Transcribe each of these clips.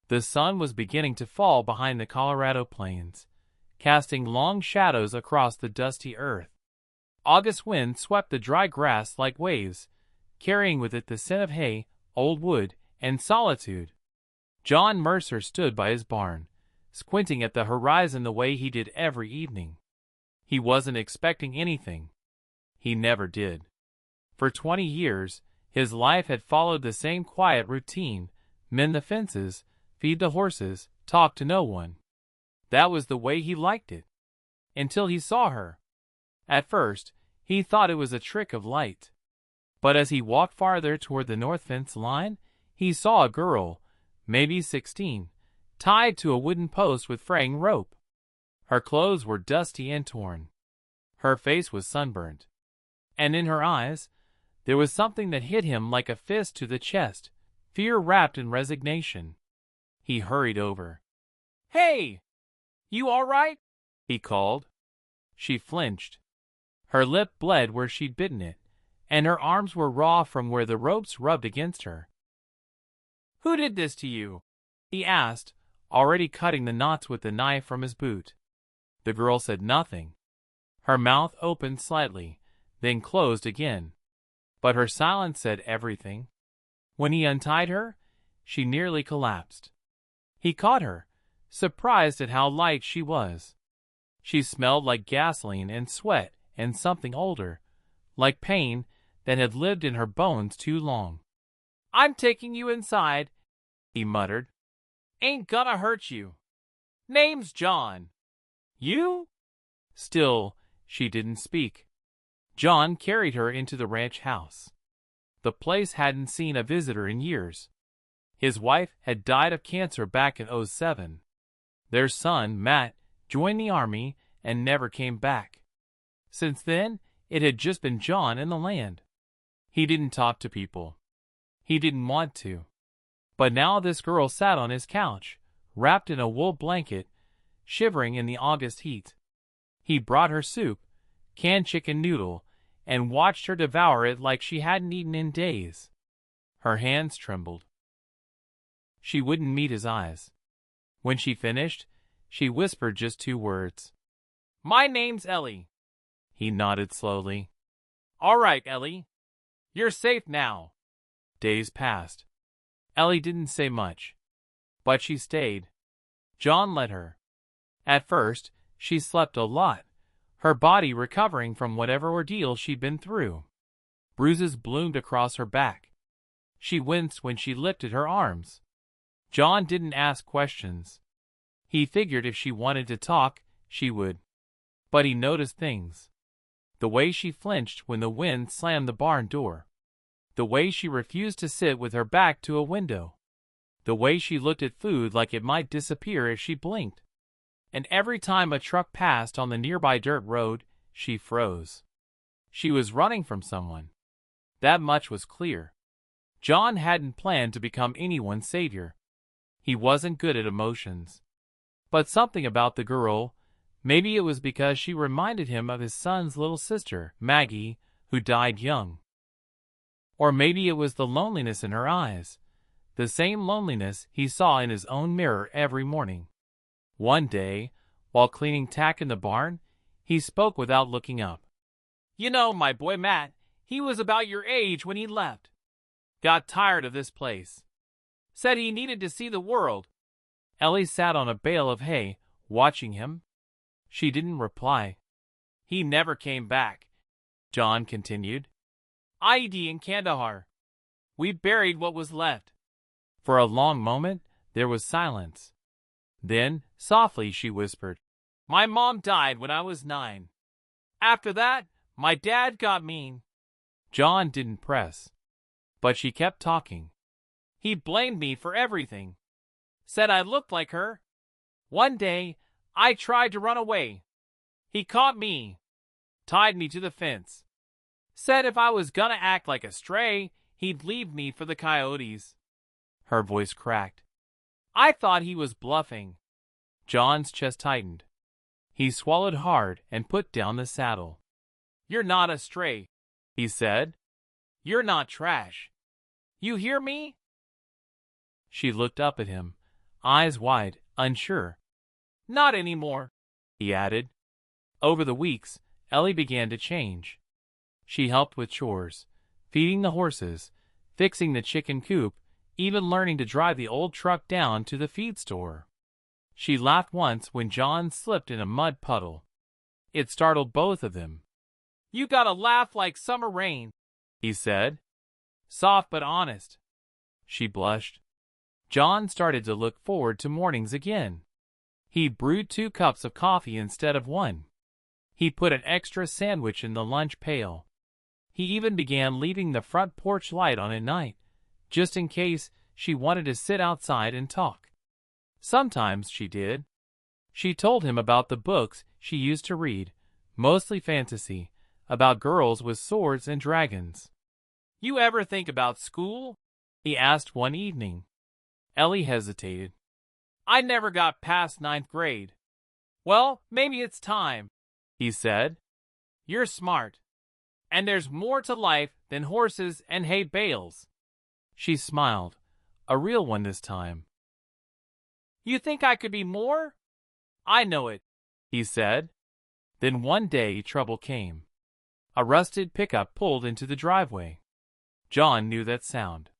The sun was beginning to fall behind the Colorado plains, casting long shadows across the dusty earth. August wind swept the dry grass like waves, carrying with it the scent of hay, old wood, and solitude. John Mercer stood by his barn, squinting at the horizon the way he did every evening. He wasn't expecting anything. He never did. For 20 years, his life had followed the same quiet routine: mend the fences, feed the horses, talk to no one. That was the way he liked it. Until he saw her. At first, he thought it was a trick of light. But as he walked farther toward the north fence line, he saw a girl, maybe 16, tied to a wooden post with fraying rope. Her clothes were dusty and torn. Her face was sunburnt. And in her eyes, there was something that hit him like a fist to the chest, fear wrapped in resignation. He hurried over. "Hey! You all right?" he called. She flinched. Her lip bled where she'd bitten it, and her arms were raw from where the ropes rubbed against her. "Who did this to you?" he asked, already cutting the knots with the knife from his boot. The girl said nothing. Her mouth opened slightly, then closed again. But her silence said everything. When he untied her, she nearly collapsed. He caught her, surprised at how light she was. She smelled like gasoline and sweat and something older, like pain that had lived in her bones too long. "I'm taking you inside," he muttered. "Ain't gonna hurt you. Name's John." "You?" Still, she didn't speak. John carried her into the ranch house. The place hadn't seen a visitor in years. His wife had died of cancer back in '07. Their son, Matt, joined the army and never came back. Since then, it had just been John and the land. He didn't talk to people. He didn't want to. But now this girl sat on his couch, wrapped in a wool blanket, shivering in the August heat. He brought her soup, canned chicken noodle, and watched her devour it like she hadn't eaten in days. Her hands trembled. She wouldn't meet his eyes. When she finished, she whispered just 2 words. "My name's Ellie." He nodded slowly. "All right, Ellie. You're safe now." Days passed. Ellie didn't say much. But she stayed. John let her. At first, she slept a lot, her body recovering from whatever ordeal she'd been through. Bruises bloomed across her back. She winced when she lifted her arms. John didn't ask questions. He figured if she wanted to talk, she would. But he noticed things. The way she flinched when the wind slammed the barn door. The way she refused to sit with her back to a window. The way she looked at food like it might disappear if she blinked. And every time a truck passed on the nearby dirt road, she froze. She was running from someone. That much was clear. John hadn't planned to become anyone's savior. He wasn't good at emotions. But something about the girl, maybe it was because she reminded him of his son's little sister, Maggie, who died young. Or maybe it was the loneliness in her eyes, the same loneliness he saw in his own mirror every morning. One day, while cleaning tack in the barn, he spoke without looking up. "You know, my boy Matt, he was about your age when he left. Got tired of this place. Said he needed to see the world." Ellie sat on a bale of hay, watching him. She didn't reply. "He never came back," John continued. "IED in Kandahar. We buried what was left." For a long moment, there was silence. Then, softly, she whispered, "My mom died when I was 9. After that, my dad got mean." John didn't press. But she kept talking. "He blamed me for everything. Said I looked like her. One day, I tried to run away. He caught me. Tied me to the fence. Said if I was gonna act like a stray, he'd leave me for the coyotes." Her voice cracked. "I thought he was bluffing." John's chest tightened. He swallowed hard and put down the saddle. "You're not a stray," he said. "You're not trash. You hear me?" She looked up at him, eyes wide, unsure. Not anymore, he added. Over the weeks, Ellie began to change. She helped with chores, feeding the horses, fixing the chicken coop, even learning to drive the old truck down to the feed store. She laughed once when John slipped in a mud puddle. It startled both of them. "You got a laugh like summer rain," he said. "Soft but honest." She blushed. John started to look forward to mornings again. He brewed 2 cups of coffee instead of 1. He put an extra sandwich in the lunch pail. He even began leaving the front porch light on at night, just in case she wanted to sit outside and talk. Sometimes she did. She told him about the books she used to read, mostly fantasy, about girls with swords and dragons. "You ever think about school?" he asked one evening. Ellie hesitated. "I never got past 9th grade." "Well, maybe it's time," he said. "You're smart. And there's more to life than horses and hay bales." She smiled, a real one this time. "You think I could be more?" "I know it," he said. Then one day trouble came. A rusted pickup pulled into the driveway. John knew that sound.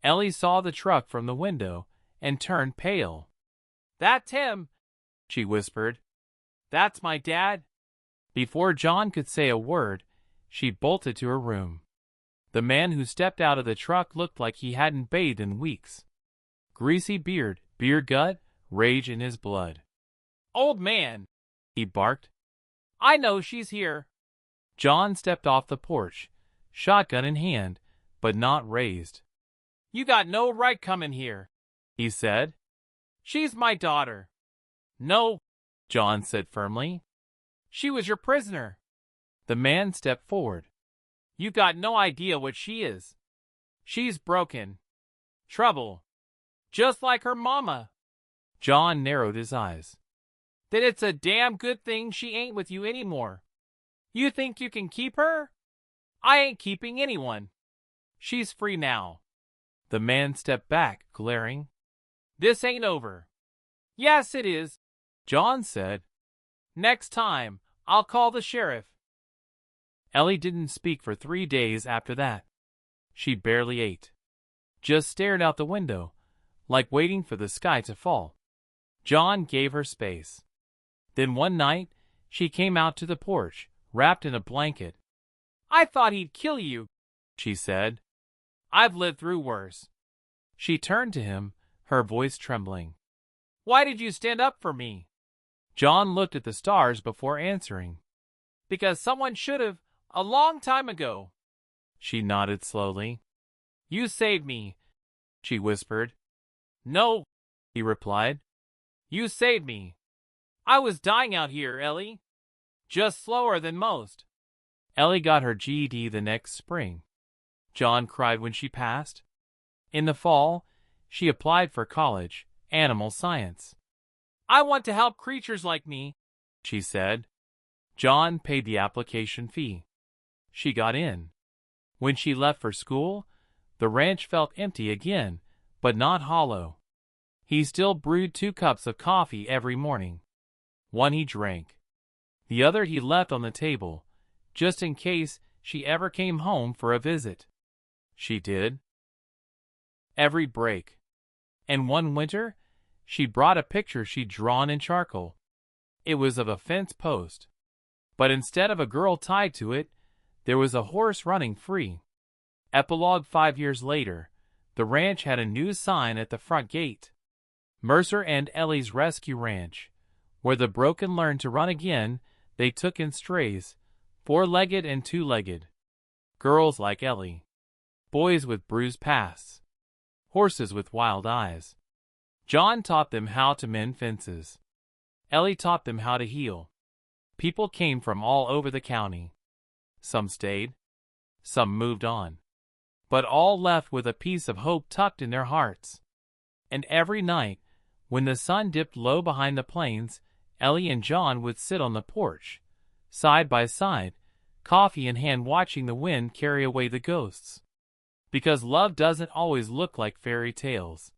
Ellie saw the truck from the window and turned pale. "That's him," she whispered. "That's my dad." Before John could say a word, she bolted to her room. The man who stepped out of the truck looked like he hadn't bathed in weeks. Greasy beard, beer gut, rage in his blood. "Old man," he barked. "I know she's here." John stepped off the porch, shotgun in hand, but not raised. "You got no right coming here," he said. "She's my daughter." "No," John said firmly. "She was your prisoner." The man stepped forward. "You got no idea what she is. She's broken. Trouble. Just like her mama." John narrowed his eyes. "Then it's a damn good thing she ain't with you anymore. You think you can keep her? I ain't keeping anyone. She's free now." The man stepped back, glaring. "This ain't over." "Yes, it is," John said. "Next time, I'll call the sheriff." Ellie didn't speak for 3 days after that. She barely ate. Just stared out the window, like waiting for the sky to fall. John gave her space. Then one night, she came out to the porch, wrapped in a blanket. "I thought he'd kill you," she said. "I've lived through worse." She turned to him, her voice trembling. "Why did you stand up for me?" John looked at the stars before answering. "Because someone should have, a long time ago." She nodded slowly. "You saved me," she whispered. "No," he replied. "You saved me. I was dying out here, Ellie. Just slower than most." Ellie got her GED the next spring. John cried when she passed. In the fall, she applied for college, animal science. "I want to help creatures like me," she said. John paid the application fee. She got in. When she left for school, the ranch felt empty again, but not hollow. He still brewed 2 cups of coffee every morning. One he drank. The other he left on the table, just in case she ever came home for a visit. She did. Every break. And one winter, she brought a picture she'd drawn in charcoal. It was of a fence post. But instead of a girl tied to it, there was a horse running free. Epilogue 5 years later, the ranch had a new sign at the front gate. Mercer and Ellie's Rescue Ranch. Where the broken learn to run again, they took in strays, 4-legged and 2-legged. Girls like Ellie. Boys with bruised pasts. Horses with wild eyes. John taught them how to mend fences. Ellie taught them how to heal. People came from all over the county. Some stayed. Some moved on. But all left with a piece of hope tucked in their hearts. And every night, when the sun dipped low behind the plains, Ellie and John would sit on the porch, side by side, coffee in hand, watching the wind carry away the ghosts. Because love doesn't always look like fairy tales.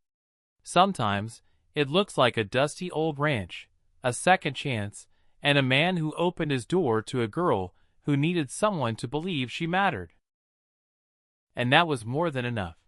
Sometimes, It looks like a dusty old ranch, a second chance, and a man who opened his door to a girl who needed someone to believe she mattered. And that was more than enough.